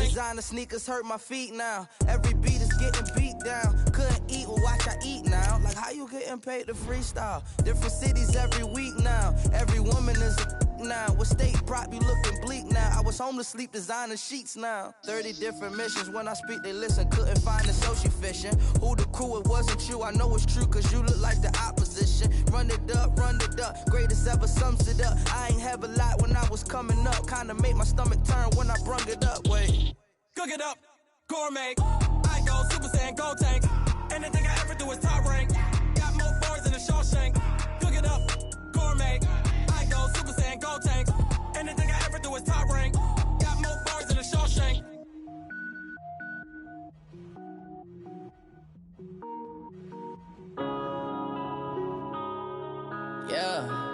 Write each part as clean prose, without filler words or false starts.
Designer sneakers hurt my feet now. Every beat is getting beat down. Couldn't eat, well watch I eat now. Like how you getting paid to freestyle? Different cities every week now. Every woman is a now. With state prop, you looking bleak now. I was home to sleep designer sheets now. 30 different missions. When I speak, they listen. Couldn't find the social fishing. Who the crew? It wasn't you. I know it's true, cause you look like the opposition. Run it up. Greatest ever sums it up. I ain't have a lot when I was coming up. Kinda made my stomach turn when I brung it up. Wait. Cook it up, gourmet. I go Super Saiyan, go tank. Anything I ever do is top rank. Got more bars than a Shawshank. Cook it up, gourmet. I go Super Saiyan, go tank. Anything I ever do is top rank. Got more bars than a Shawshank. Yeah.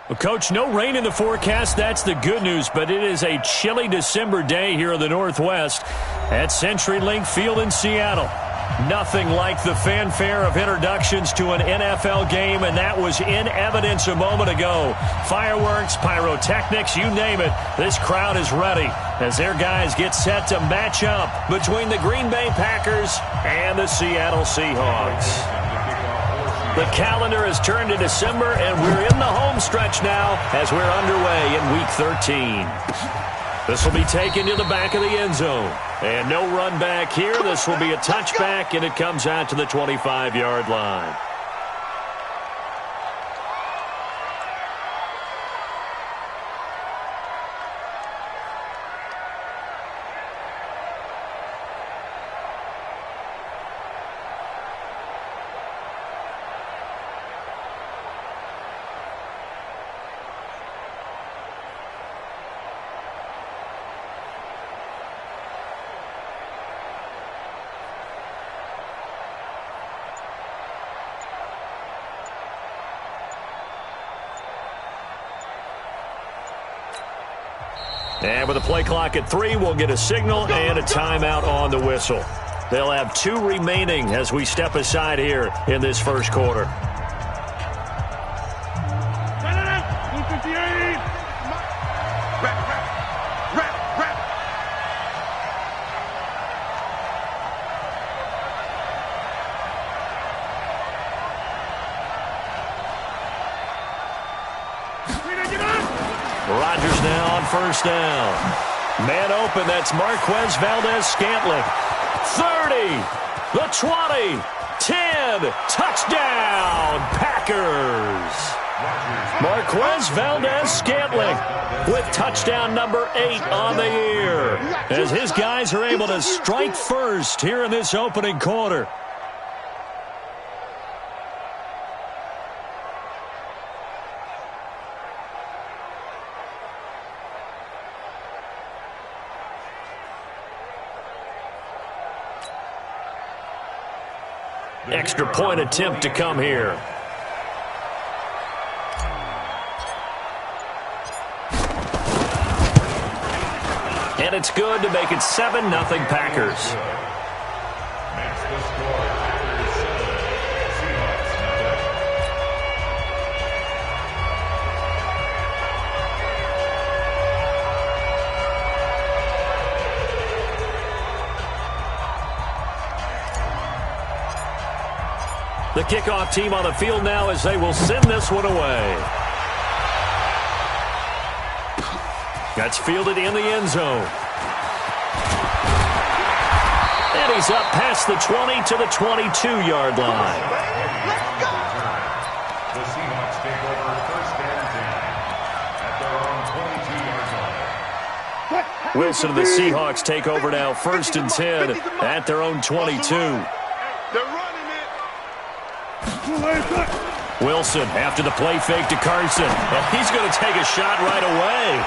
Well, Coach, no rain in the forecast. That's the good news, but it is a chilly December day here in the Northwest at CenturyLink Field in Seattle. Nothing like the fanfare of introductions to an NFL game, and that was in evidence a moment ago. Fireworks, pyrotechnics, you name it. This crowd is ready as their guys get set to match up between the Green Bay Packers and the Seattle Seahawks. The calendar has turned to December, and we're in the home stretch now as we're underway in Week 13. This will be taken to the back of the end zone. And no run back here. This will be a touchback, and it comes out to the 25-yard line. And with the play clock at 3, we'll get a signal and a timeout on the whistle. They'll have 2 remaining as we step aside here in this first quarter. Rodgers now on first down. Man open, that's Marquez Valdez-Scantling. 30, the 20, 10, touchdown, Packers. Marquez Valdez-Scantling with touchdown number 8 on the year as his guys are able to strike first here in this opening quarter. Extra point attempt to come here. And it's good to make it 7-0 Packers. The kickoff team on the field now as they will send this one away. That's fielded in the end zone. And he's up past the 20 to the 22-yard line. The Seahawks take over first and 10 at their own 22-yard line. Wilson and the Seahawks take over now first and 10 at their own 22. Wilson after the play fake to Carson. And he's going to take a shot right away.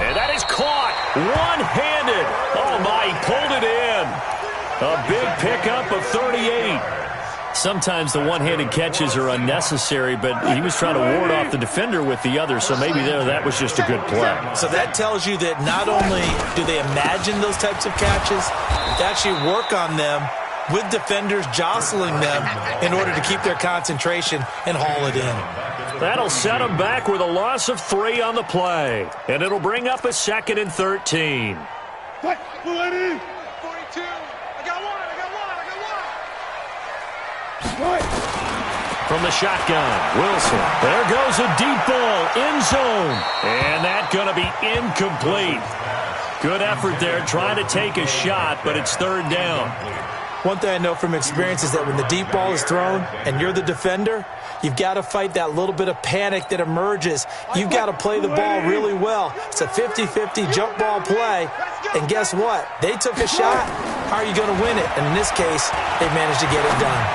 And that is caught one-handed. Oh, my, he pulled it in. A big pickup of 38. Sometimes the one-handed catches are unnecessary, but he was trying to ward off the defender with the other, so maybe that was just a good play. So that tells you that not only do they imagine those types of catches, but they actually work on them with defenders jostling them in order to keep their concentration and haul it in. That'll set them back with a loss of 3 on the play. And it'll bring up a 2nd and 13. 42. I got one. From the shotgun, Wilson. There goes a deep ball, end zone. And that's going to be incomplete. Good effort there, trying to take a shot, but it's 3rd down. One thing I know from experience is that when the deep ball is thrown and you're the defender, you've got to fight that little bit of panic that emerges. You've got to play the ball really well. It's a 50-50 jump ball play. And guess what? They took a shot. How are you going to win it? And in this case, they managed to get it done.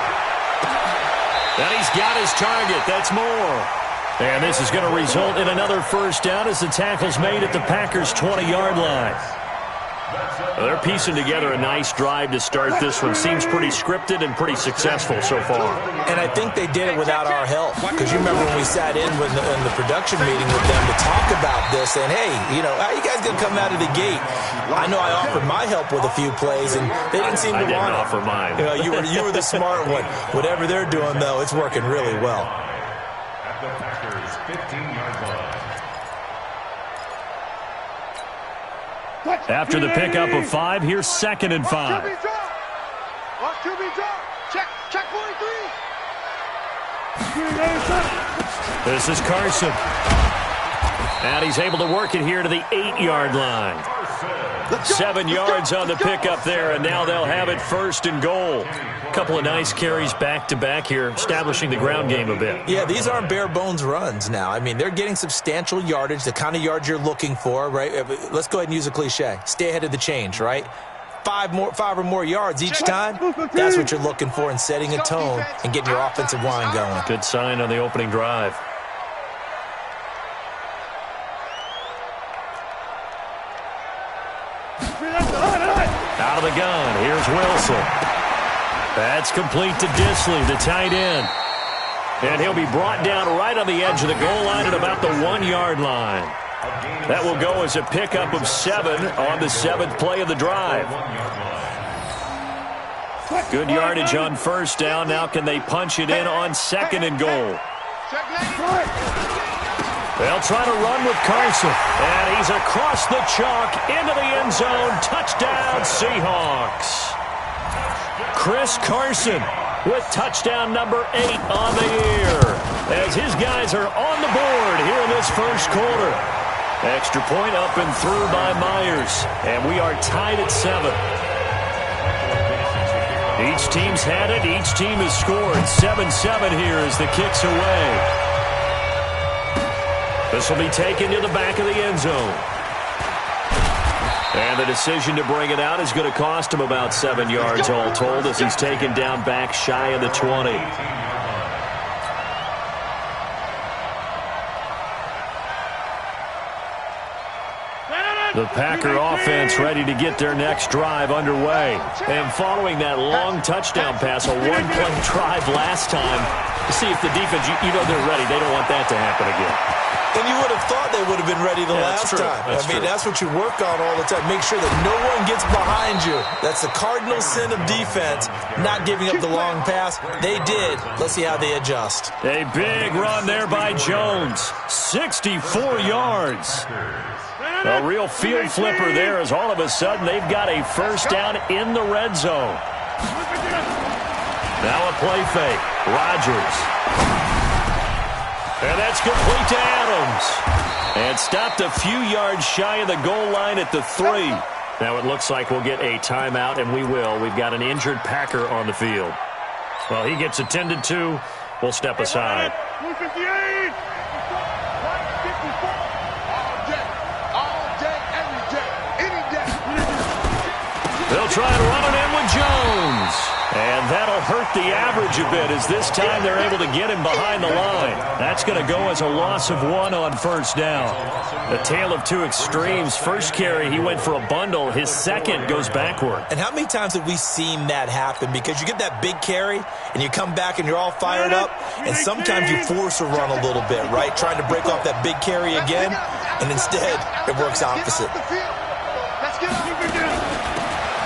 And he's got his target. That's more. And this is going to result in another 1st down as the tackle's made at the Packers' 20-yard line. They're piecing together a nice drive to start this one. Seems pretty scripted and pretty successful so far. And I think they did it without our help. Because you remember when we sat in in the production meeting with them to talk about this, and hey, how are you guys going to come out of the gate? I know I offered my help with a few plays, and they didn't seem to want it. I didn't offer mine. You were the smart one. Whatever they're doing, though, it's working really well. At the Packers' 15-yard line. After the pickup of 5, here's 2nd and 5. Check 43. This is Carson. And he's able to work it here to the 8-yard line. 7 yards on the pickup there, and now they'll have it 1st and goal. A couple of nice carries back-to-back here, establishing the ground game a bit. Yeah, these aren't bare-bones runs now. I mean, they're getting substantial yardage, the kind of yards you're looking for, right? Let's go ahead and use a cliche. Stay ahead of the change, right? 5 or more yards each time, that's what you're looking for in setting a tone and getting your offensive line going. Good sign on the opening drive. Out of the gun, here's Wilson. That's complete to Disley, the tight end. And he'll be brought down right on the edge of the goal line at about the 1-yard line. That will go as a pickup of 7 on the 7th play of the drive. Good yardage on 1st down. Now can they punch it in on 2nd and goal? They'll try to run with Carson. And he's across the chalk into the end zone. Touchdown, Seahawks. Chris Carson with touchdown number 8 on the year. As his guys are on the board here in this 1st quarter. Extra point up and through by Myers. And we are tied at 7. Each team's had it. Each team has scored. 7-7 here as the kick's away. This will be taken to the back of the end zone. And the decision to bring it out is going to cost him about 7 yards all told as he's taken down back shy of the 20. The Packer offense ready to get their next drive underway. And following that long touchdown pass, a 1-play drive last time, to see if the defense, you know they're ready. They don't want that to happen again. And you would have thought they would have been ready the last time. That's what you work on all the time. Make sure that no one gets behind you. That's the cardinal sin of defense, not giving up the long pass. They did. Let's see how they adjust. A big run there by Jones. 64 yards. A real field flipper there as all of a sudden they've got a 1st down in the red zone. Now a play fake. Rodgers. And that's complete to Adams. And stopped a few yards shy of the goal line at the 3. Now it looks like we'll get a timeout, and we will. We've got an injured Packer on the field. Well, he gets attended to. We'll step aside. They'll try and run it in with Jones. And that'll hurt the average a bit as this time they're able to get him behind the line. That's going to go as a loss of 1 on 1st down. A tale of 2 extremes. First carry, he went for a bundle. His second goes backward. And how many times have we seen that happen? Because you get that big carry, and you come back and you're all fired up, and sometimes you force a run a little bit, right? Trying to break off that big carry again, and instead it works opposite.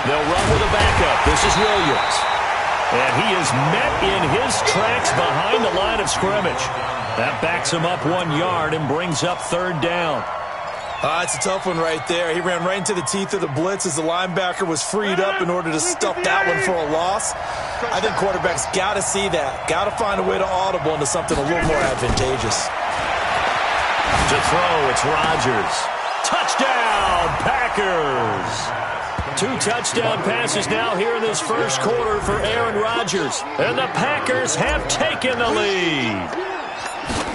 They'll run with a backup. This is Williams. And he is met in his tracks behind the line of scrimmage. That backs him up 1 yard and brings up third down. It's a tough one right there. He ran right into the teeth of the blitz as the linebacker was freed up in order to stuff that one for a loss. I think quarterbacks got to see that. Got to find a way to audible into something a little more advantageous. To throw, it's Rodgers. Touchdown, Packers! 2 touchdown passes now here in this first quarter for Aaron Rodgers. And the Packers have taken the lead.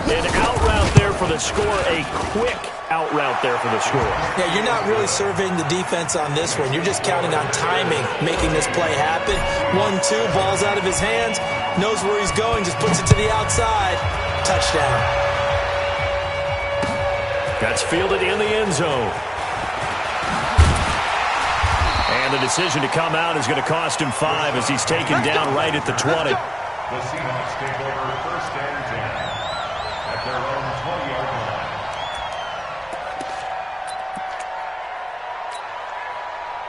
An out route there for the score, a quick out route there for the score. Yeah, you're not really surveying the defense on this one. You're just counting on timing, making this play happen. 1-2, ball's out of his hands, knows where he's going, just puts it to the outside. Touchdown. That's fielded in the end zone. And the decision to come out is going to cost him 5 as he's taken down right at the 20. The Seahawks take over first and 10 at their own 20-yard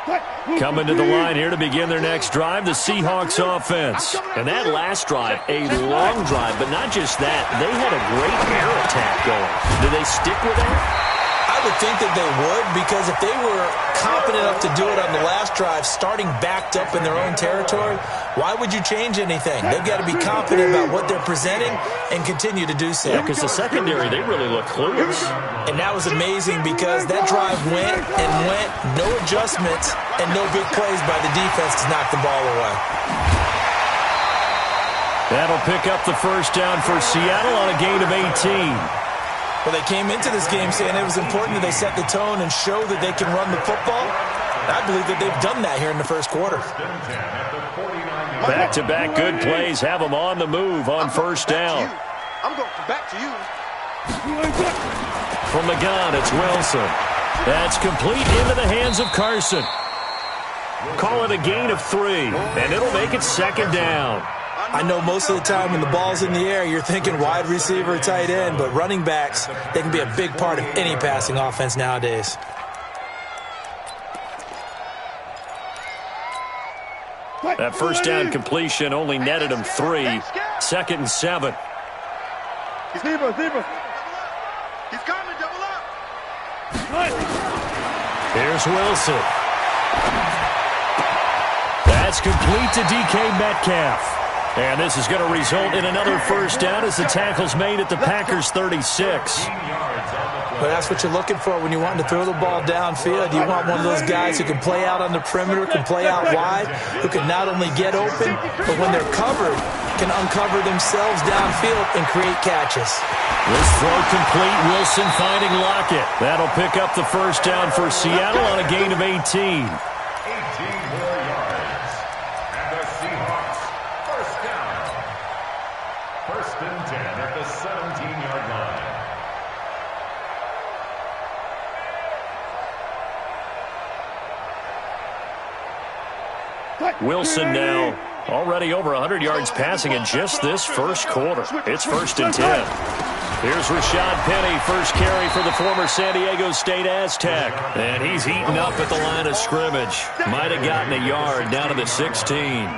line. Coming to the line here to begin their next drive, the Seahawks offense. And that last drive, a long drive, but not just that. They had a great air attack going. Do they stick with that? I would think that they would, because if they were confident enough to do it on the last drive, starting backed up in their own territory, why would you change anything? They've got to be confident about what they're presenting and continue to do so. Yeah, because the secondary, they really look clueless. And that was amazing because that drive went and went, no adjustments, and no big plays by the defense to knock the ball away. That'll pick up the first down for Seattle on a gain of 18. Well, they came into this game saying it was important that they set the tone and show that they can run the football. I believe that they've done that here in the first quarter. Back-to-back good plays have them on the move on first down. I'm going back to you. From the gun, it's Wilson. That's complete into the hands of Carson. Call it a gain of 3, and it'll make it second down. I know most of the time when the ball's in the air, you're thinking wide receiver or tight end, but running backs, they can be a big part of any passing offense nowadays. That first down completion only netted him 3. Second and 7. He's coming, double up. Here's Wilson. That's complete to DK Metcalf. And this is going to result in another first down as the tackle's made at the Packers' 36. Well, that's what you're looking for when you're wanting to throw the ball downfield. You want one of those guys who can play out on the perimeter, can play out wide, who can not only get open, but when they're covered, can uncover themselves downfield and create catches. This throw complete. Wilson finding Lockett. That'll pick up the first down for Seattle on a gain of 18. 18 more yards. And the Seahawks, first down. First and 10 at the 17-yard line. Wilson now already over 100 yards passing in just this first quarter. It's first and 10. Here's Rashad Penny, first carry for the former San Diego State Aztec. And he's eaten up at the line of scrimmage. Might have gotten a yard down to the 16.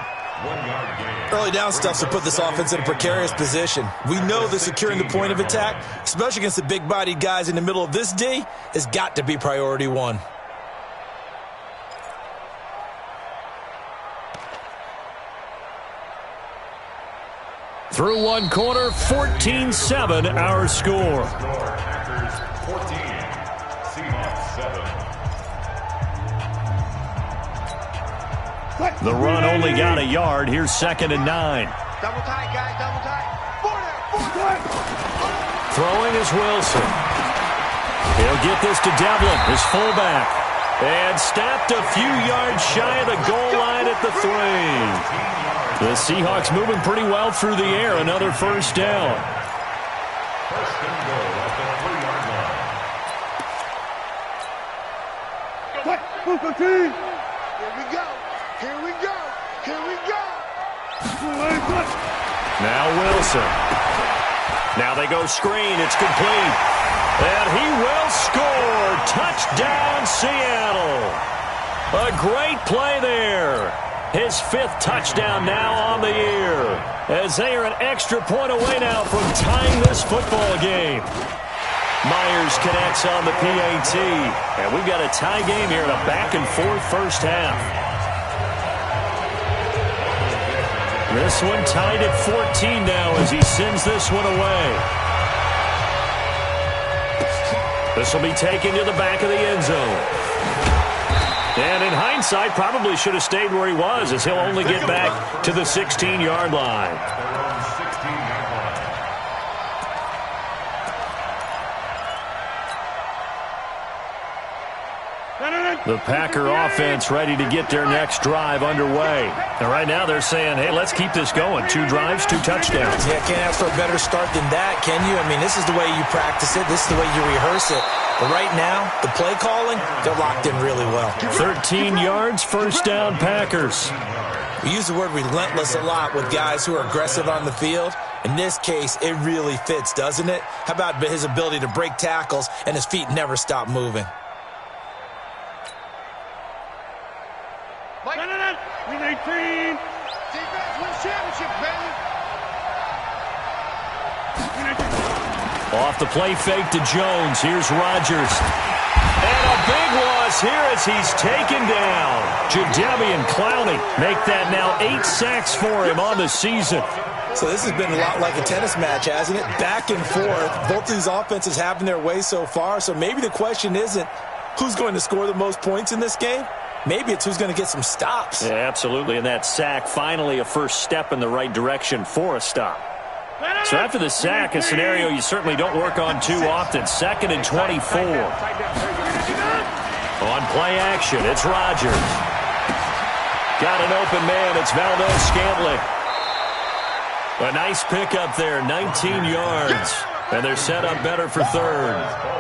Early down stuff's to put this offense in a precarious position. We know that securing the point of attack, especially against the big-bodied guys in the middle of this D, has got to be priority one. Through one quarter, 14-7 our score. Packers 14, Seahawks 7. The run only got a yard. Here's second and 9. Double tight, guys, double tight. Throwing is Wilson. He'll get this to Devlin, his fullback. And stopped a few yards shy of the goal line at the 3. The Seahawks moving pretty well through the air. Another first down. First and goal at the 3-yard line. Here we go. Here we go. Here we go. Now Wilson. Now they go screen. It's complete. And he will score. Touchdown, Seattle. A great play there. His 5th touchdown now on the year, as they are an extra point away now from tying this football game. Myers connects on the PAT, and we've got a tie game here in a back-and-forth first half. This one tied at 14 now as he sends this one away. This will be taken to the back of the end zone. And in hindsight, probably should have stayed where he was, as he'll only get back to the 16-yard line. The Packer offense ready to get their next drive underway. And right now they're saying, hey, let's keep this going. 2 drives, 2 touchdowns. Yeah, can't ask for a better start than that, can you? I mean, this is the way you practice it. This is the way you rehearse it. But right now, the play calling, they're locked in really well. 13 yards, first down, Packers. We use the word relentless a lot with guys who are aggressive on the field. In this case, it really fits, doesn't it? How about his ability to break tackles and his feet never stop moving? We 19. Defense wins championship, baby. Off the play fake to Jones. Here's Rodgers. And a big loss here as he's taken down. Jadeveon Clowney make that now 8 sacks for him on the season. So this has been a lot like a tennis match, hasn't it? Back and forth. Both these offenses having their way so far. So maybe the question isn't who's going to score the most points in this game. Maybe it's who's going to get some stops. Yeah, absolutely. And that sack, finally a first step in the right direction for a stop. So after the sack, a scenario you certainly don't work on too often. 2nd and 24. On play action, it's Rodgers. Got an open man. It's Valdez-Scantling. A nice pickup there, 19 yards. And they're set up better for 3rd.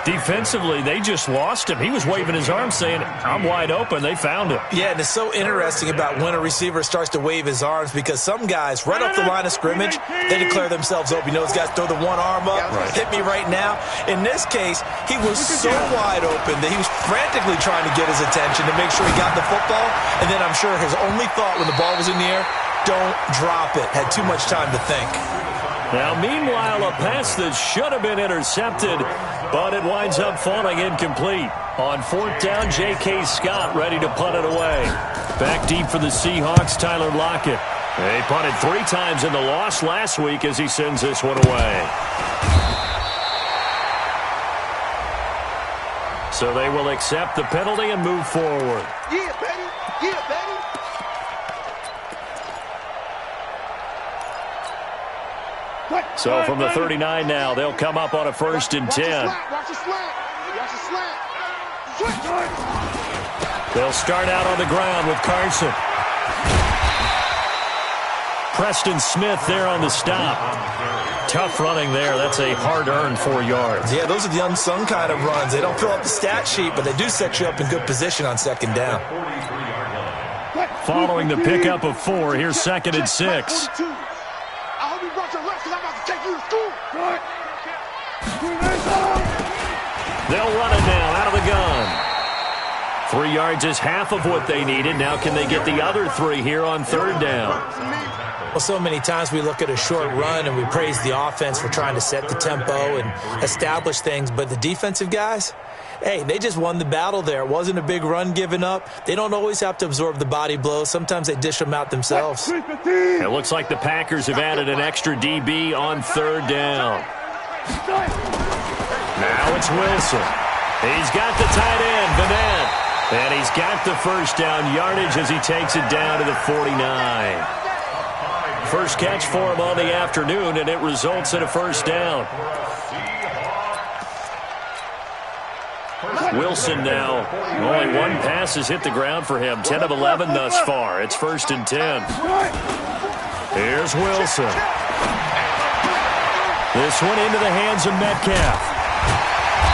Defensively, they just lost him. He was waving his arms saying, I'm wide open. They found him. Yeah, and it's so interesting about when a receiver starts to wave his arms because some guys, right off the line of scrimmage, they declare themselves open. You know, those guys throw the one arm up, hit me right now. In this case, he was so wide open that he was frantically trying to get his attention to make sure he got the football. And then I'm sure his only thought when the ball was in the air, don't drop it. Had too much time to think. Now, meanwhile, a pass that should have been intercepted, but it winds up falling incomplete. On 4th down, J.K. Scott ready to punt it away. Back deep for the Seahawks, Tyler Lockett. They punted 3 times in the loss last week as he sends this one away. So they will accept the penalty and move forward. Yeah, baby. Yeah, baby. So from the 39 now, they'll come up on a 1st and 10. Watch the slant. Watch the slant. They'll start out on the ground with Carson. Preston Smith there on the stop. Tough running there. That's a hard-earned 4 yards. Yeah, those are the unsung kind of runs. They don't fill up the stat sheet, but they do set you up in good position on 2nd down. Following the pickup of 4, here's 2nd and 6. I hope you brought your rest because I'm about to take you to school. They'll run it now out of the gun. 3 yards is half of what they needed. Now can they get the other 3 here on 3rd down? Well, so many times we look at a short run and we praise the offense for trying to set the tempo and establish things, but the defensive guys, hey, they just won the battle there. It wasn't a big run given up. They don't always have to absorb the body blows. Sometimes they dish them out themselves. It looks like the Packers have added an extra DB on 3rd down. Now it's Wilson. He's got the tight end, Vanette. And he's got the first down yardage as he takes it down to the 49. First catch for him on the afternoon, and it results in a first down. Wilson now, only 1 pass has hit the ground for him. 10 of 11 thus far. It's 1st and 10. Here's Wilson. This one into the hands of Metcalf.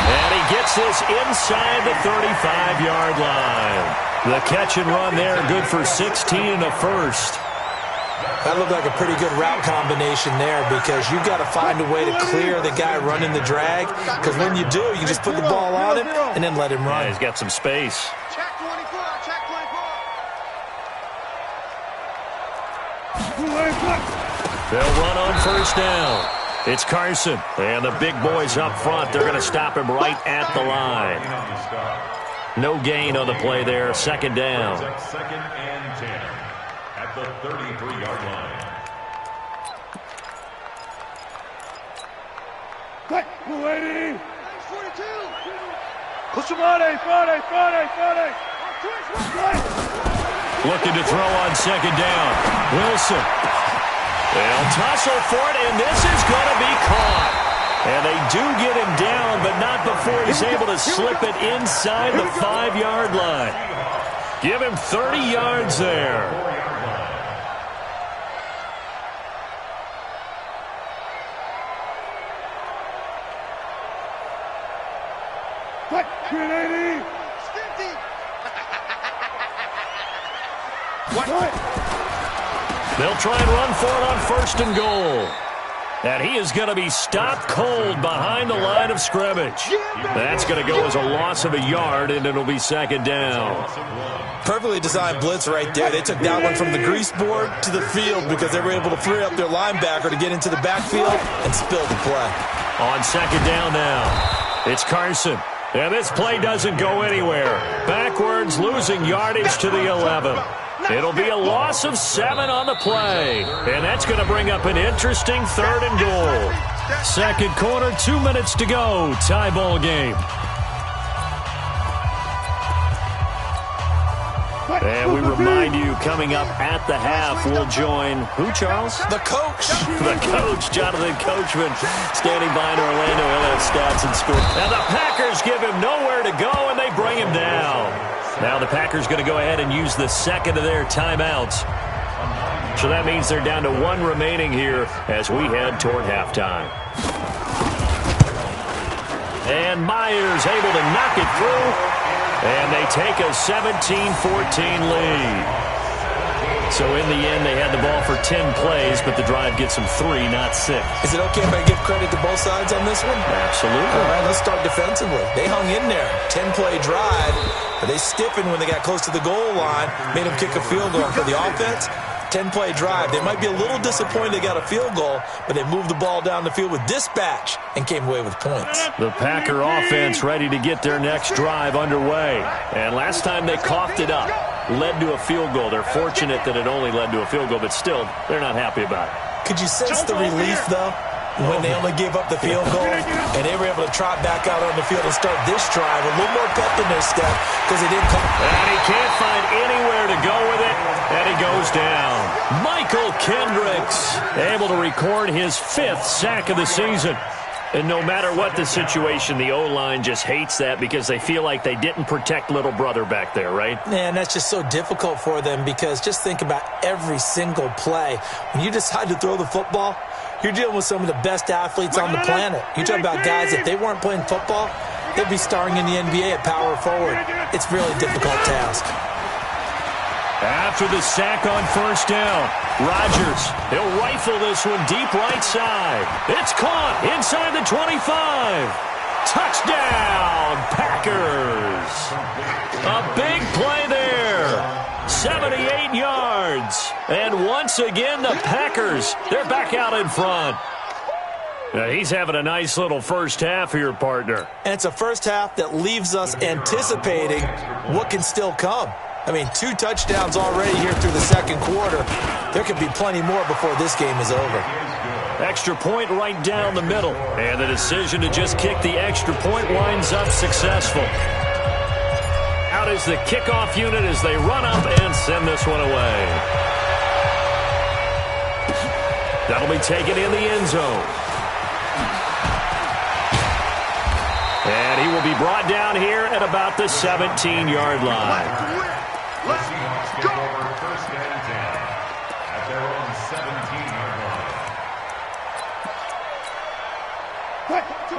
And he gets this inside the 35-yard line. The catch and run there, good for 16 and a first. That looked like a pretty good route combination there because you've got to find a way to clear the guy running the drag, because when you do, you just put the ball on him and then let him run. Yeah, he's got some space. Check 24, check 24. They'll run on first down. It's Carson, and the big boys up front. They're going to stop him right at the line. No gain on the play there. Second down. Second and 10 at the 33-yard line. Lady. 42. Push him on, Friday. Looking to throw on second down. Wilson. They'll tussle for it, and this is going to be caught. And they do get him down, but not before he's able to slip it inside the 5-yard line. Give him 30 yards there. They'll try and run for it on first and goal. And he is going to be stopped cold behind the line of scrimmage. That's going to go as a loss of a yard, and it'll be second down. Perfectly designed blitz right there. They took that one from the grease board to the field because they were able to free up their linebacker to get into the backfield and spill the play. On second down now, it's Carson. And this play doesn't go anywhere. Backwards, losing yardage to the 11. It'll be a loss of 7 on the play. And that's going to bring up an interesting third and goal. Second quarter, 2 minutes to go. Tie ball game. And we remind you, coming up at the half, we'll join who, Charles? The coach. The coach, Jonathan Coachman, standing by in Orlando. Dell Stackz and score. Now the Packers give him nowhere to go, and they bring him down. Now the Packers going to go ahead and use the second of their timeouts. So that means they're down to 1 remaining here as we head toward halftime. And Myers able to knock it through. And they take a 17-14 lead. So in the end, they had the ball for 10 plays, but the drive gets them 3, not 6. Is it okay if I give credit to both sides on this one? Absolutely. All right, let's start defensively. They hung in there. 10-play drive, but they stiffened when they got close to the goal line, made them kick a field goal. For the offense, 10-play drive. They might be a little disappointed they got a field goal, but they moved the ball down the field with dispatch and came away with points. The Packer offense ready to get their next drive underway. And last time they coughed it up, led to a field goal. They're fortunate that it only led to a field goal, but still, they're not happy about it. Could you sense the relief, though, when they only gave up the field goal and they were able to trot back out on the field and start this drive? A little more pep in their step because they didn't come. And he can't find anywhere to go with it, and he goes down. Michael Kendricks able to record his 5th sack of the season. And no matter what the situation, the O-line just hates that because they feel like they didn't protect little brother back there, right? Man, that's just so difficult for them because just think about every single play. When you decide to throw the football, you're dealing with some of the best athletes on the planet. You talk about guys, if they weren't playing football, they'd be starring in the NBA at power forward. It's a really difficult task. After the sack on first down, Rodgers, he'll rifle this one deep right side. It's caught inside the 25. Touchdown, Packers. A big play there. 78 yards. And once again, the Packers, they're back out in front. Now, he's having a nice little first half here, partner. And it's a first half that leaves us anticipating what can still come. I mean, 2 touchdowns already here through the second quarter. There could be plenty more before this game is over. Extra point right down the middle. And the decision to just kick the extra point winds up successful. Out is the kickoff unit as they run up and send this one away. That'll be taken in the end zone. And he will be brought down here at about the 17-yard line. Let's go. First and 10 at their own 17-yard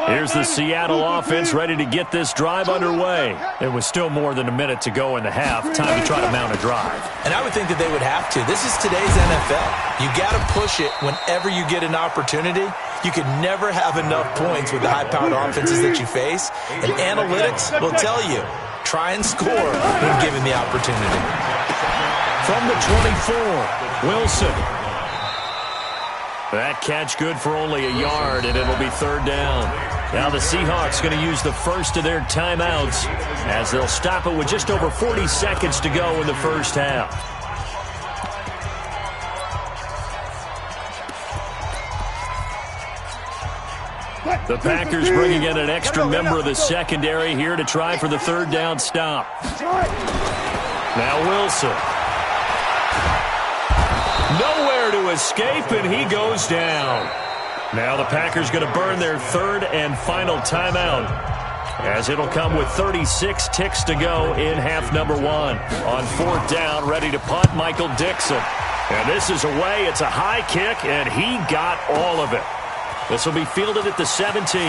line. Here's the Seattle offense ready to get this drive underway. It was still more than a minute to go in the half. Time to try to mount a drive. And I would think that they would have to. This is today's NFL. You got to push it whenever you get an opportunity. You can never have enough points with the high-powered offenses that you face. And analytics will tell you, try and score when given the opportunity. From the 24, Wilson. That catch good for only a yard, and it'll be third down. Now the Seahawks going to use the first of their timeouts as they'll stop it with just over 40 seconds to go in the first half. The Packers bringing in an extra member of the secondary here to try for the third down stop. Now Wilson. Nowhere to escape, and he goes down. Now the Packers going to burn their third and final timeout, as it'll come with 36 ticks to go in half number one. On fourth down, ready to punt, Michael Dixon. And this is away. It's a high kick, and he got all of it. This will be fielded at the 17.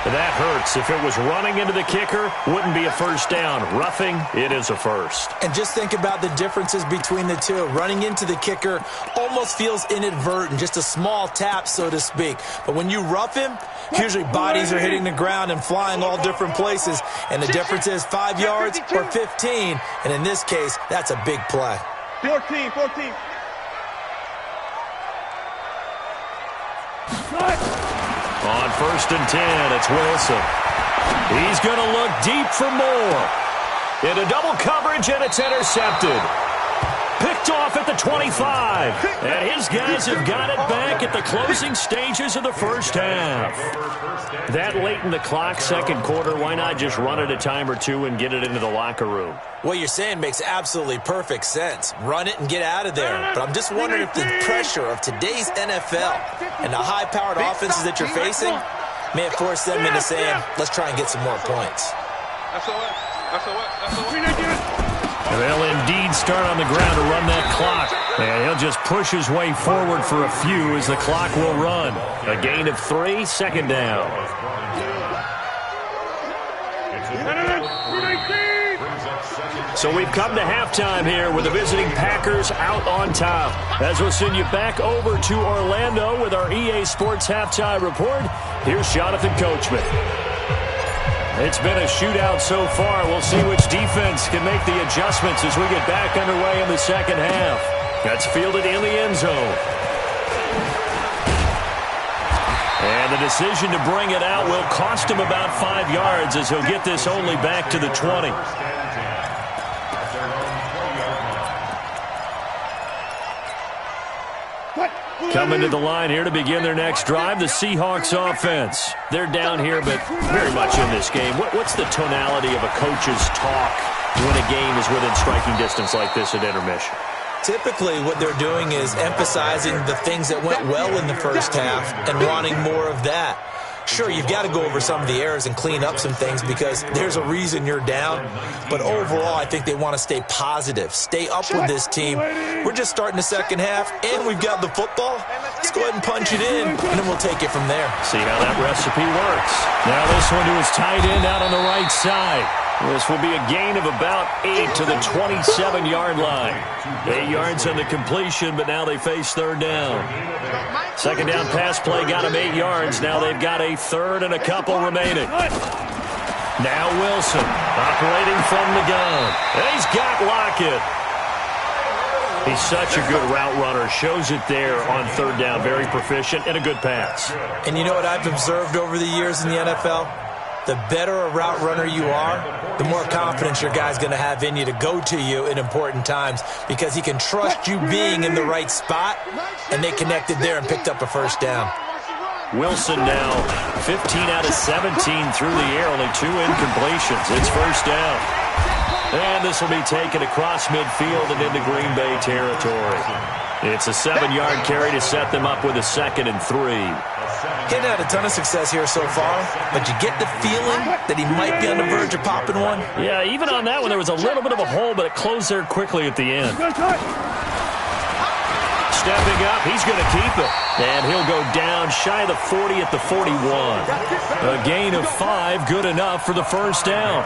That hurts. If it was running into the kicker, wouldn't be a first down. Roughing, it is a first. And just think about the differences between the two. Running into the kicker almost feels inadvertent, just a small tap, so to speak. But when you rough him, usually bodies are hitting the ground and flying all different places. And the difference is 5 yards or 15. And in this case, that's a big play. 14. On first and 10, it's Wilson. He's going to look deep for more. Into double coverage, and it's intercepted. Picked off at the 25. And his guys have got it back at the closing stages of the first half. That late in the clock, second quarter, why not just run it a time or two and get it into the locker room? What you're saying makes absolutely perfect sense. Run it and get out of there. But I'm just wondering if the pressure of today's NFL and the high-powered offenses that you're facing may have forced them into saying, let's try and get some more points. They'll indeed start on the ground to run that clock. And he'll just push his way forward for a few as the clock will run. A gain of 3, second down. So we've come to halftime here with the visiting Packers out on top. As we'll send you back over to Orlando with our EA Sports Halftime Report, here's Jonathan Coachman. It's been a shootout so far. We'll see which defense can make the adjustments as we get back underway in the second half. That's fielded in the end zone. And the decision to bring it out will cost him about 5 yards as he'll get this only back to the 20. Coming to the line here to begin their next drive, the Seahawks offense. They're down here, but very much in this game. What's the tonality of a coach's talk when a game is within striking distance like this at intermission? Typically, what they're doing is emphasizing the things that went well in the first half and wanting more of that. Sure, you've got to go over some of the errors and clean up some things because there's a reason you're down. But overall, I think they want to stay positive, stay up with this team. We're just starting the second half, and we've got the football. Let's go ahead and punch it in, and then we'll take it from there. See how that recipe works. Now this one to his tight end out on the right side. This will be a gain of about 8 to the 27-yard line. 8 yards on the completion, but now they face third down. Second down pass play got him 8 yards. Now they've got a third and a couple remaining. Now Wilson operating from the gun. And he's got Lockett. He's such a good route runner. Shows it there on third down. Very proficient and a good pass. And you know what I've observed over the years in the NFL? The better a route runner you are, the more confidence your guy's going to have in you to go to you in important times because he can trust you being in the right spot, and they connected there and picked up a first down. Wilson now 15 out of 17 through the air, only 2 incompletions. It's first down. And this will be taken across midfield and into Green Bay territory. It's a 7-yard carry to set them up with a 2nd and 3. He hadn't had a ton of success here so far, but you get the feeling that he might be on the verge of popping one. Yeah, even on that one, there was a little bit of a hole, but it closed there quickly at the end. Stepping up, he's going to keep it. And he'll go down shy of the 40 at the 41. A gain of 5, good enough for the first down.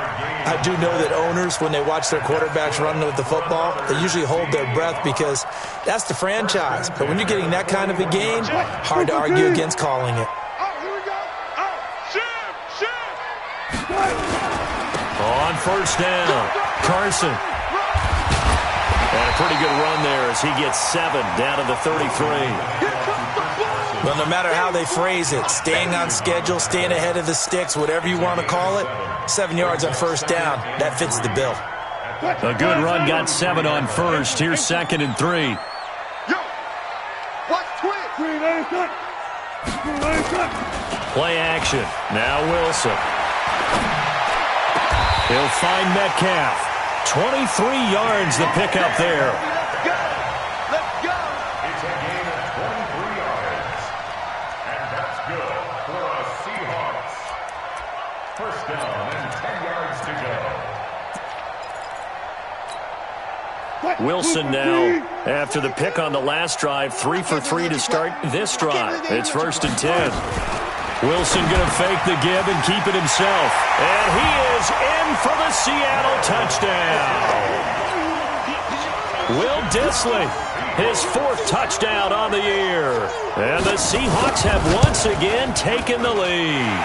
I do know that owners, when they watch their quarterbacks run with the football, they usually hold their breath because that's the franchise. But when you're getting that kind of a gain, hard to argue against calling it. On first down, Carson. And a pretty good run there as he gets 7 down to the 33. Well, no matter how they phrase it, staying on schedule, staying ahead of the sticks, whatever you want to call it, 7 yards on first down, that fits the bill. A good run got 7 on first. Here's 2nd and 3. Yo, watch twin. Play action. Now Wilson. He'll find Metcalf. 23 yards the pickup there. Let's go. It's a gain of 23 yards. And that's good for the Seahawks. First down and 10 yards to go. Wilson now, after the pick on the last drive, 3 for 3 to start this drive. It's 1st and 10. Wilson going to fake the give and keep it himself. And he is in for the Seattle touchdown. Will Dissly, his 4th touchdown on the year. And the Seahawks have once again taken the lead.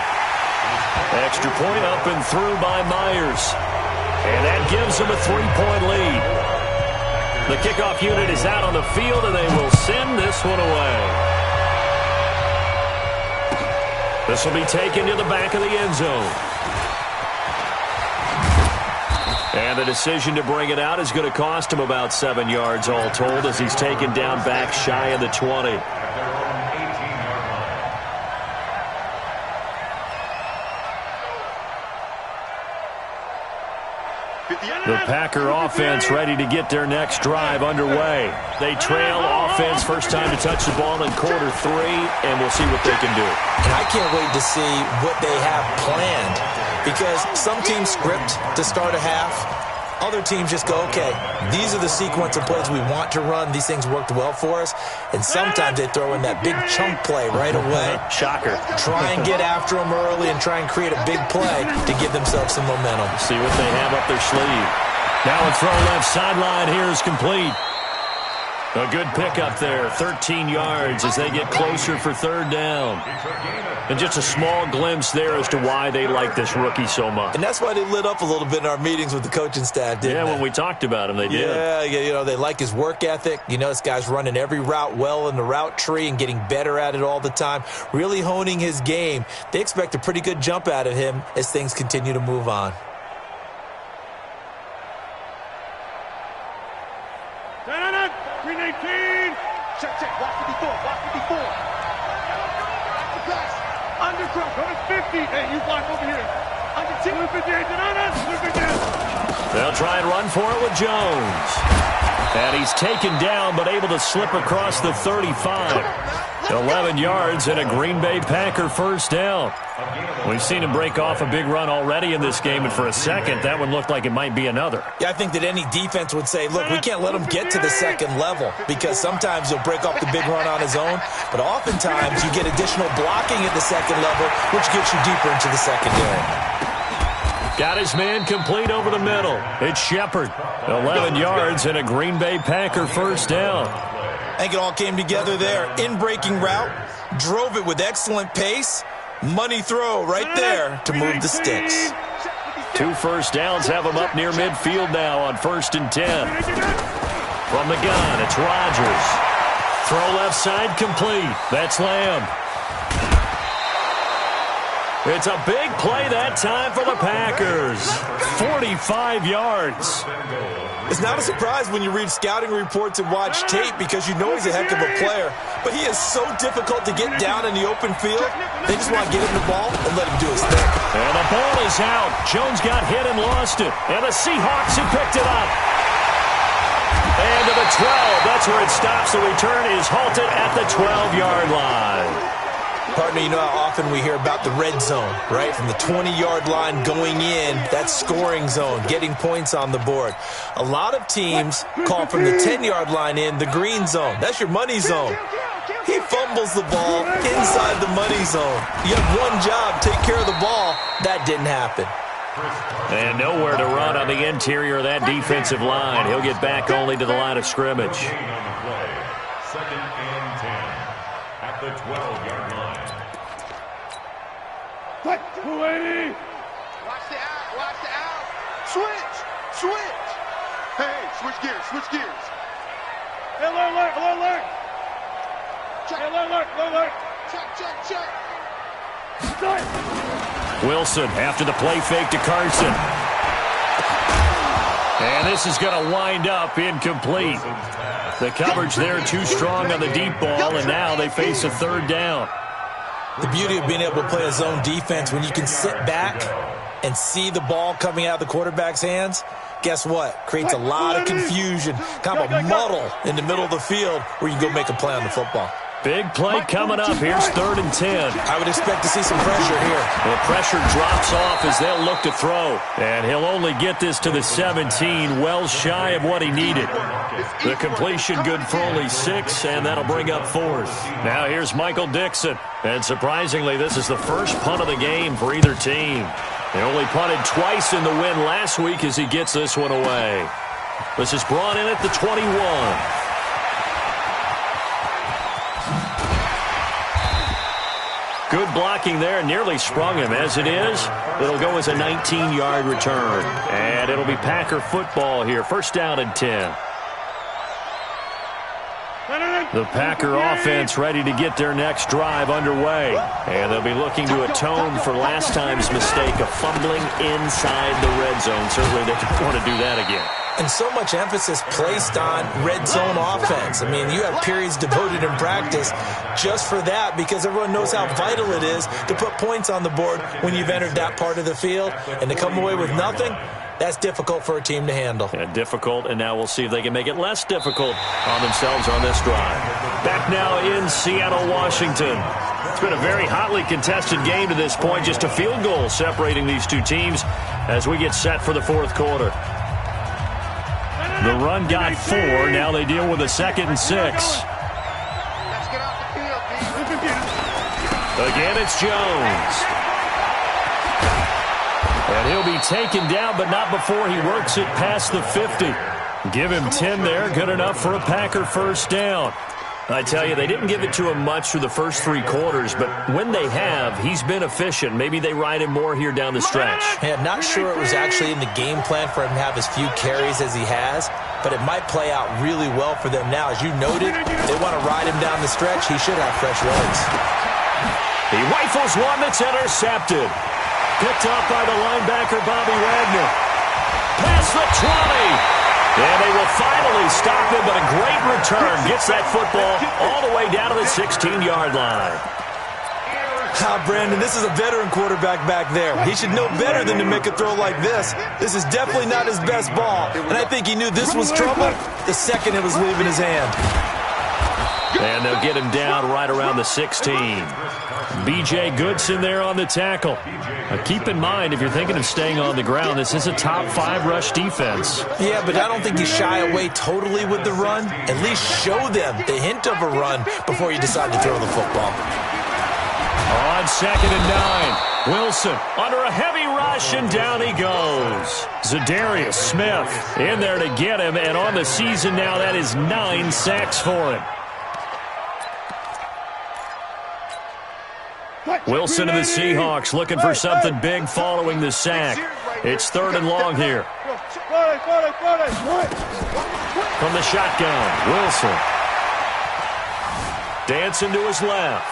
Extra point up and through by Myers. And that gives them a 3-point lead. The kickoff unit is out on the field, and they will send this one away. This will be taken to the back of the end zone. And the decision to bring it out is going to cost him about 7 yards all told as he's taken down back shy of the 20. The Packer offense ready to get their next drive underway. They trail offense first time to touch the ball in quarter 3, and we'll see what they can do. And I can't wait to see what they have planned, because some teams script to start a half. Other teams just go, okay, these are the sequence of plays we want to run. These things worked well for us. And sometimes they throw in that big chunk play right away. Shocker. Try and get after them early and try and create a big play to give themselves some momentum. See what they have up their sleeve. Now a throw left sideline here is complete. A good pickup there, 13 yards as they get closer for 3rd down. And just a small glimpse there as to why they like this rookie so much. And that's why they lit up a little bit in our meetings with the coaching staff, didn't they? When we talked about him, they did. Yeah, you know, they like his work ethic. You know, this guy's running every route well in the route tree and getting better at it all the time, really honing his game. They expect a pretty good jump out of him as things continue to move on. Check, watch 54, watch 54. Undercross, go to 50. Hey, you block over here. Under 2, 58, They'll try and run for it with Jones. And he's taken down, but able to slip across the 35. 11 yards and a Green Bay Packer first down. We've seen him break off a big run already in this game, and for a second, that one looked like it might be another. Yeah, I think that any defense would say, look, we can't let him get to the second level, because sometimes he'll break off the big run on his own, but oftentimes you get additional blocking at the second level, which gets you deeper into the secondary. Got his man complete over the middle. It's Shepard. 11 yards and a Green Bay Packer first down. I think it all came together there. In-breaking route, drove it with excellent pace. Money throw right there to move the sticks. 2 first downs have him up near midfield now on 1st and 10. From the gun, it's Rodgers. Throw left side complete. That's Lamb. It's a big play that time for the Packers. 45 yards. It's not a surprise when you read scouting reports and watch tape, because you know he's a heck of a player. But he is so difficult to get down in the open field. They just want to get him the ball and let him do his thing. And the ball is out. Jones got hit and lost it. And the Seahawks have picked it up. And to the 12. That's where it stops. The return is halted at the 12-yard line. Partner, you know how often we hear about the red zone, right? From the 20-yard line going in, that's scoring zone, getting points on the board. A lot of teams call from the 10-yard line in the green zone. That's your money zone. He fumbles the ball inside the money zone. You have one job, take care of the ball. That didn't happen. And nowhere to run on the interior of that defensive line. He'll get back only to the line of scrimmage. 2nd and 10 at the 12-yard line. 280. Watch the out, watch the out. Switch gears, switch gears. Hey, alert. Check, alert. Check. Wilson after the play fake to Carson. And this is going to wind up incomplete. The coverage there too strong on the deep ball, and now they face a third down. The beauty of being able to play a zone defense when you can sit back and see the ball coming out of the quarterback's hands, guess what? Creates a lot of confusion, kind of a muddle in the middle of the field where you can go make a play on the football. Big play coming up. Here's 3rd and 10. I would expect to see some pressure here. The pressure drops off as they'll look to throw. And he'll only get this to the 17, well shy of what he needed. The completion good for only 6, and that'll bring up 4th. Now here's Michael Dixon. And surprisingly, this is the first punt of the game for either team. They only punted twice in the win last week as he gets this one away. This is brought in at the 21. Good blocking there, nearly sprung him. As it is, it'll go as a 19-yard return. And it'll be Packer football here. 1st down and 10. The Packer offense ready to get their next drive underway. And they'll be looking to atone for last time's mistake of fumbling inside the red zone. Certainly they don't want to do that again. And so much emphasis placed on red zone offense. I mean, you have periods devoted in practice just for that because everyone knows how vital it is to put points on the board when you've entered that part of the field. And to come away with nothing, that's difficult for a team to handle. Yeah, difficult, and now we'll see if they can make it less difficult on themselves on this drive. Back now in Seattle, Washington. It's been a very hotly contested game to this point. Just a field goal separating these two teams as we get set for the 4th quarter. The run got 4. Now they deal with a 2nd and 6. Again, it's Jones. And he'll be taken down, but not before he works it past the 50. Give him 10 there. Good enough for a Packer 1st down. I tell you, they didn't give it to him much through the first 3 quarters, but when they have, he's been efficient. Maybe they ride him more here down the stretch. Yeah, I'm not sure it was actually in the game plan for him to have as few carries as he has, but it might play out really well for them now. As you noted, they want to ride him down the stretch. He should have fresh legs. He rifles one that's intercepted. Picked up by the linebacker, Bobby Wagner. Past the 20. And they will finally stop him, but a great return. Gets that football all the way down to the 16-yard line. Brandon, this is a veteran quarterback back there. He should know better than to make a throw like this. This is definitely not his best ball. And I think he knew this was trouble the second it was leaving his hand. And they'll get him down right around the 16. B.J. Goodson there on the tackle. Keep in mind, if you're thinking of staying on the ground, this is a top 5 rush defense. Yeah, but I don't think you shy away totally with the run. At least show them the hint of a run before you decide to throw the football. On 2nd and 9, Wilson under a heavy rush, and down he goes. Zadarius Smith in there to get him, and on the season now, that is 9 sacks for him. Wilson and the Seahawks looking for something big following the sack. It's 3rd and long here. From the shotgun, Wilson. Dancing to his left.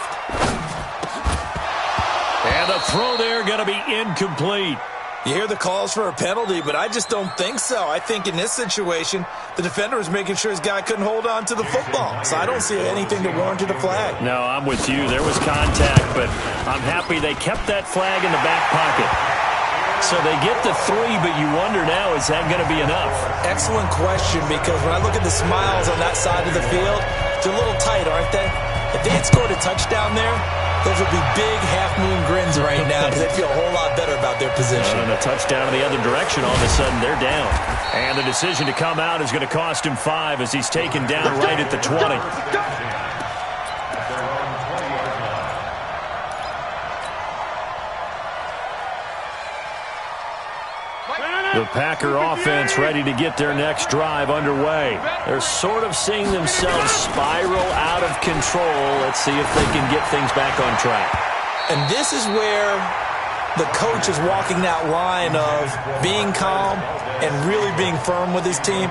And the throw there going to be incomplete. You hear the calls for a penalty, but I just don't think so. I think in this situation, the defender was making sure his guy couldn't hold on to the football. So I don't see anything that warranted a flag. No, I'm with you. There was contact, but I'm happy they kept that flag in the back pocket. So they get the 3, but you wonder now, is that going to be enough? Excellent question, because when I look at the smiles on that side of the field, they're a little tight, aren't they? If they had scored a touchdown there, those would be big half-moon grins right now because they feel a whole lot better about their position. And a touchdown in the other direction, all of a sudden they're down. And the decision to come out is going to cost him 5 as he's taken down right at the 20. The Packer offense ready to get their next drive underway. They're sort of seeing themselves spiral out of control. Let's see if they can get things back on track. And this is where the coach is walking that line of being calm and really being firm with his team.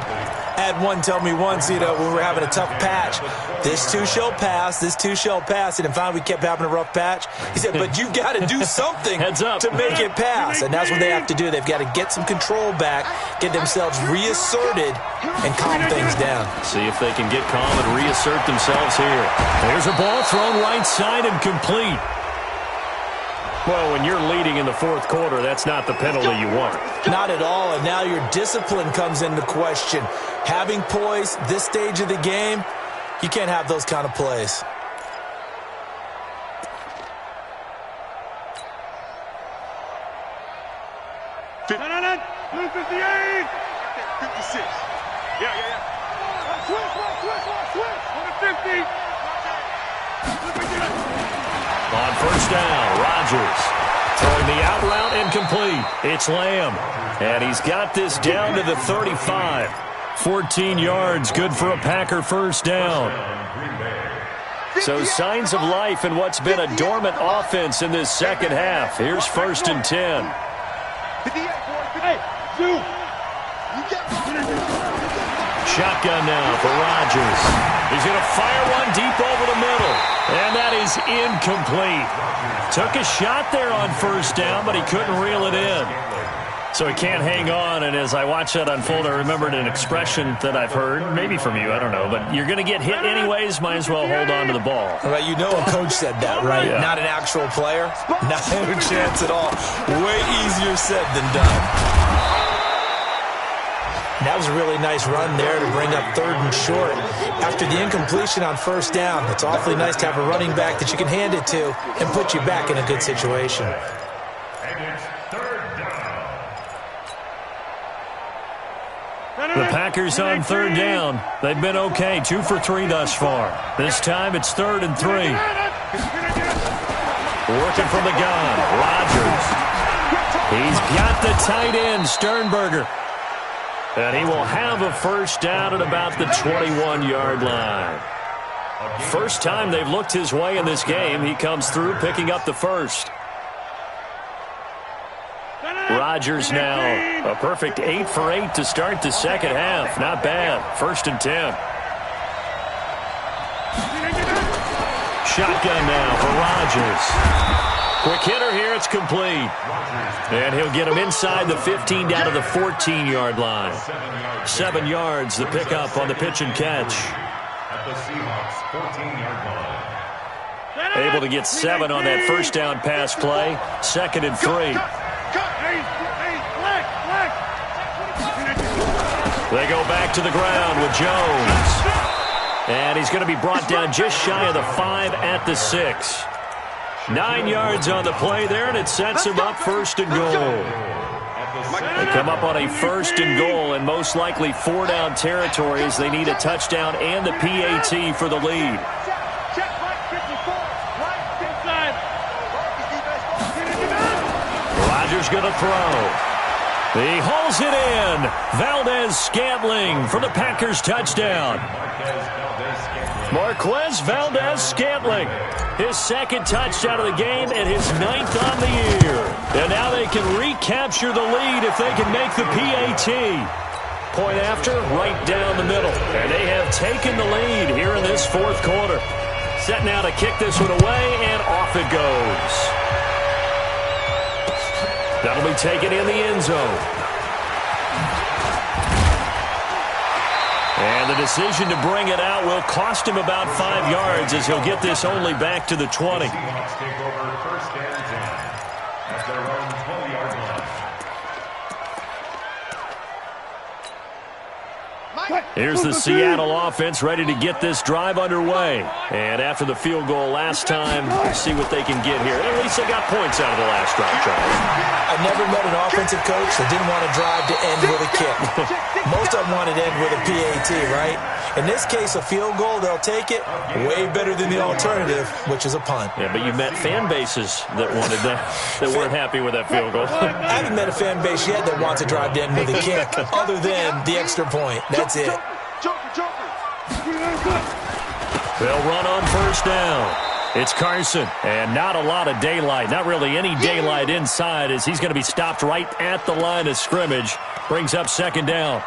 I had one tell me once, when we were having a tough patch, this too shall pass, this too shall pass, and finally we kept having a rough patch. He said, but you've got to do something to make it pass, and that's what they have to do. They've got to get some control back, get themselves reasserted, and calm things down. See if they can get calm and reassert themselves here. There's a ball thrown right side and complete. Well, when you're leading in the fourth quarter, that's not the penalty you want. Not at all, and now your discipline comes into question. Having poise this stage of the game, you can't have those kind of plays. No. 58. 56. Yeah. Switch. On the 50. On first down, Rodgers throwing the out route incomplete. It's Lamb, and he's got this down to the 35. 14 yards, good for a Packer first down. So signs of life in what's been a dormant offense in this second half. Here's 1st and 10. Shotgun now for Rodgers. He's going to fire one deep over the middle, and that is incomplete. Took a shot there on first down, but he couldn't reel it in. So he can't hang on, and as I watched that unfold, I remembered an expression that I've heard, maybe from you, I don't know, but you're going to get hit anyways, might as well hold on to the ball. Well, you know a coach said that, right? Yeah. Not an actual player. Not a chance at all. Way easier said than done. That was a really nice run there to bring up 3rd and short. After the incompletion on first down, it's awfully nice to have a running back that you can hand it to and put you back in a good situation. And it's 3rd down. The Packers on 3rd down. They've been okay, 2 for 3 thus far. This time it's 3rd and 3. Working from the gun, Rodgers. He's got the tight end, Sternberger. And he will have a first down at about the 21-yard line. First time they've looked his way in this game. He comes through picking up the first. Rodgers now a perfect 8 for 8 to start the second half. Not bad. 1st and 10. Shotgun now for Rodgers. Quick hitter here, it's complete. And he'll get him inside the 15 down to the 14-yard line. 7 yards, the pickup on the pitch and catch. At the Seahawks 14-yard line. Able to get 7 on that first down pass play. 2nd and 3. They go back to the ground with Jones. And he's going to be brought down just shy of the 5 at the 6. 9 yards on the play there, and it sets him up 1st and goal. They come up on a 1st and goal, and most likely 4 down territories. They need a touchdown and the PAT for the lead. Rodgers going to throw. He hauls it in. Valdez-Scantling for the Packers touchdown. Marquez Valdez-Scantling, his 2nd touchdown of the game and his 9th on the year. And now they can recapture the lead if they can make the PAT. Point after, right down the middle. And they have taken the lead here in this 4th quarter. Set now to kick this one away, and off it goes. That'll be taken in the end zone. And the decision to bring it out will cost him about 5 yards as he'll get this only back to the 20. Seahawks take over 1st and 10 at their own 20-yard line. Here's the Seattle offense ready to get this drive underway. And after the field goal last time, we'll see what they can get here. At least they got points out of the last drive, Charles. I never met an offensive coach that didn't want to drive to end with a kick. Most of them want to end with a PAT, right? In this case, a field goal, they'll take it. Way better than the alternative, which is a punt. Yeah, but you met fan bases that wanted that weren't happy with that field goal. I haven't met a fan base yet that wants to drive to end with a kick, other than the extra point. That's it. They'll run on first down. It's Carson, and not a lot of daylight. Not really any daylight inside as he's going to be stopped right at the line of scrimmage. Brings up 2nd down.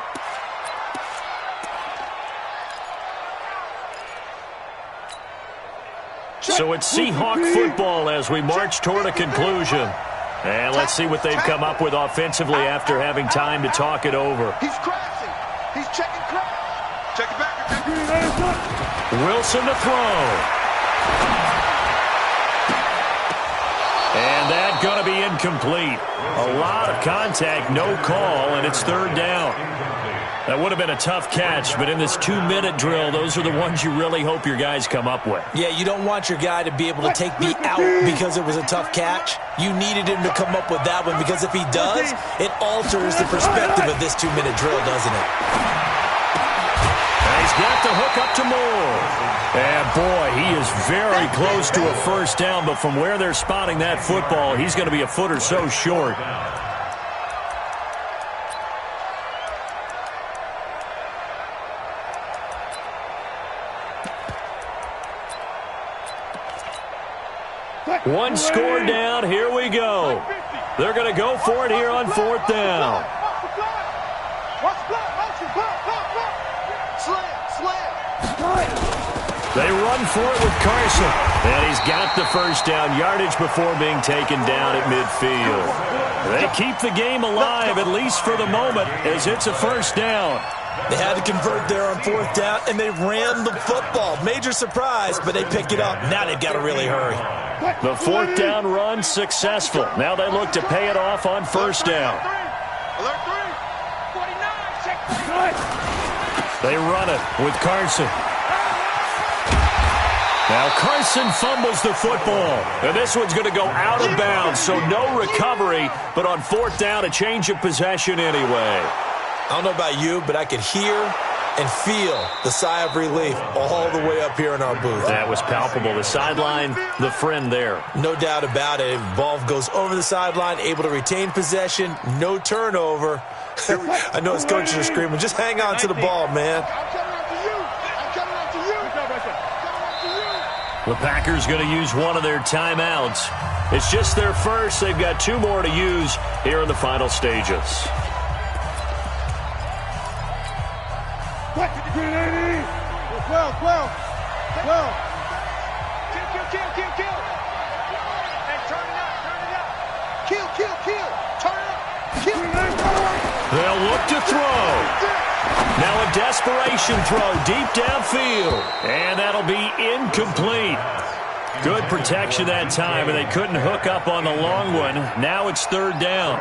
So it's Seahawk football as we march toward a conclusion. And let's see what they've come up with offensively after having time to talk it over. He's crashing. He's checking crash. Check it back. Wilson to throw. And that's going to be incomplete. A lot of contact, no call, and it's third down. That would have been a tough catch, but in this 2-minute drill, those are the ones you really hope your guys come up with. Yeah, you don't want your guy to be able to take me out because it was a tough catch. You needed him to come up with that one because if he does, it alters the perspective of this 2-minute drill, doesn't it? And he's got the hook up to Moore. And boy, he is very close to a first down, but from where they're spotting that football, he's going to be a foot or so short. One score down, here we go. They're going to go for it here on fourth down. They run for it with Carson. And he's got the first down yardage before being taken down at midfield. They keep the game alive, at least for the moment, as it's a first down. They had to convert there on fourth down, and they ran the football. Major surprise, but they pick it up. Now they've got to really hurry. The fourth down run successful. Now they look to pay it off on first down. They run it with Carson. Now Carson fumbles the football, and this one's going to go out of bounds, so no recovery, but on fourth down, a change of possession anyway. I don't know about you, but I could hear and feel the sigh of relief all the way up here in our booth. That was palpable. The sideline, the friend there. No doubt about it. Ball goes over the sideline, able to retain possession, no turnover. I know his coaches are screaming, just hang on to the ball, man. The Packers going to use one of their timeouts. It's just their first. They've got 2 more to use here in the final stages. Well. Kill. Hey, turn it up. Kill. Turn it up. They'll look to throw. Now a desperation throw deep downfield. And that'll be incomplete. Good protection that time, and they couldn't hook up on the long one. Now it's third down.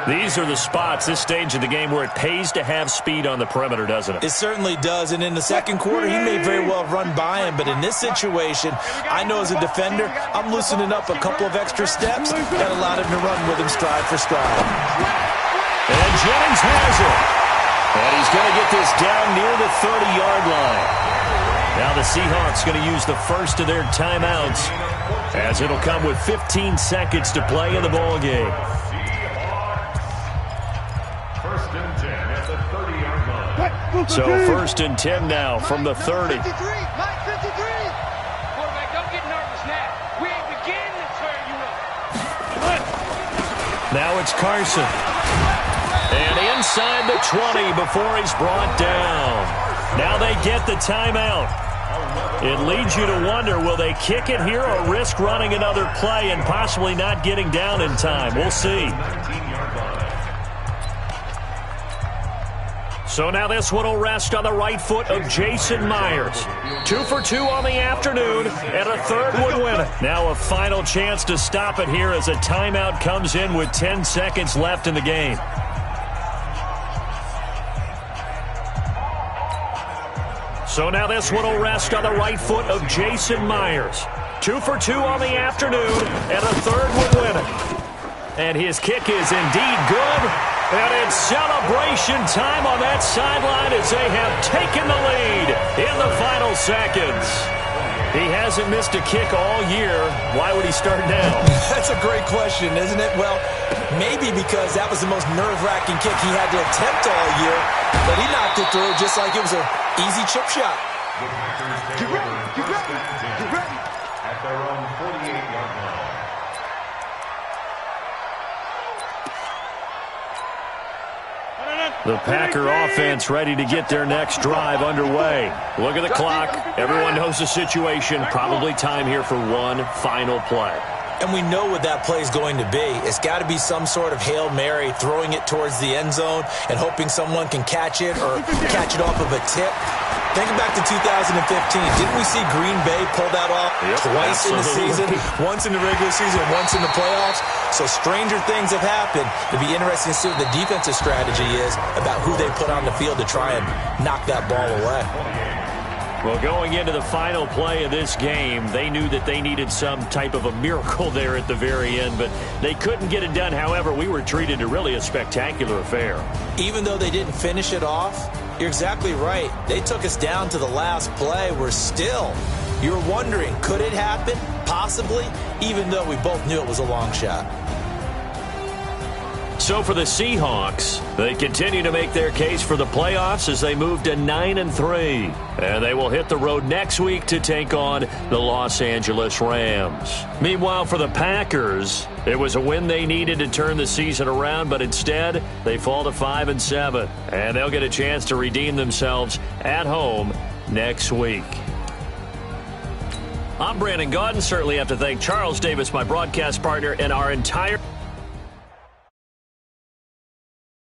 These are the spots, this stage of the game, where it pays to have speed on the perimeter, doesn't it? It certainly does, and in the second quarter, he may very well run by him, but in this situation, I know as a defender, I'm loosening up a couple of extra steps that allowed him to run with him stride for stride. And Jennings has it. And he's going to get this down near the 30-yard line. Now the Seahawks going to use the first of their timeouts, as it'll come with 15 seconds to play in the ball game. First and 10 at the 30-yard line. So first and 10 now from the 30. Quarterback, don't get nervous now. We ain't beginning to tear you up. Now it's Carson. And inside the 20 before he's brought down. Now they get the timeout. It leads you to wonder, will they kick it here or risk running another play and possibly not getting down in time? We'll see. So now this one will rest on the right foot of Jason Myers. 2 for 2 on the afternoon, and a third would win it. Now a final chance to stop it here as a timeout comes in with 10 seconds left in the game. So now this one will rest on the right foot of Jason Myers. 2 for 2 on the afternoon, and a third would win it. And his kick is indeed good. And it's celebration time on that sideline as they have taken the lead in the final seconds. He hasn't missed a kick all year. Why would he start now? That's a great question, isn't it? Well, maybe because that was the most nerve-wracking kick he had to attempt all year, but he knocked it through just like it was an easy chip shot. Get ready. At their own 48-yard line. The Packer offense ready to get their next drive underway. Look at the clock. Everyone knows the situation. Probably time here for one final play. And we know what that play is going to be. It's got to be some sort of Hail Mary, throwing it towards the end zone and hoping someone can catch it or catch it off of a tip. Thinking back to 2015, didn't we see Green Bay pull that off twice in the season? Once in the regular season, once in the playoffs. So stranger things have happened. It'd be interesting to see what the defensive strategy is about who they put on the field to try and knock that ball away. Well, going into the final play of this game, they knew that they needed some type of a miracle there at the very end, but they couldn't get it done. However, we were treated to really a spectacular affair. Even though they didn't finish it off, you're exactly right. They took us down to the last play. We're still, you're wondering, could it happen? Possibly, even though we both knew it was a long shot. So for the Seahawks, they continue to make their case for the playoffs as they move to 9-3. And they will hit the road next week to take on the Los Angeles Rams. Meanwhile, for the Packers, it was a win they needed to turn the season around, but instead they fall to 5-7. And they'll get a chance to redeem themselves at home next week. I'm Brandon Gaudin. Certainly have to thank Charles Davis, my broadcast partner, and our entire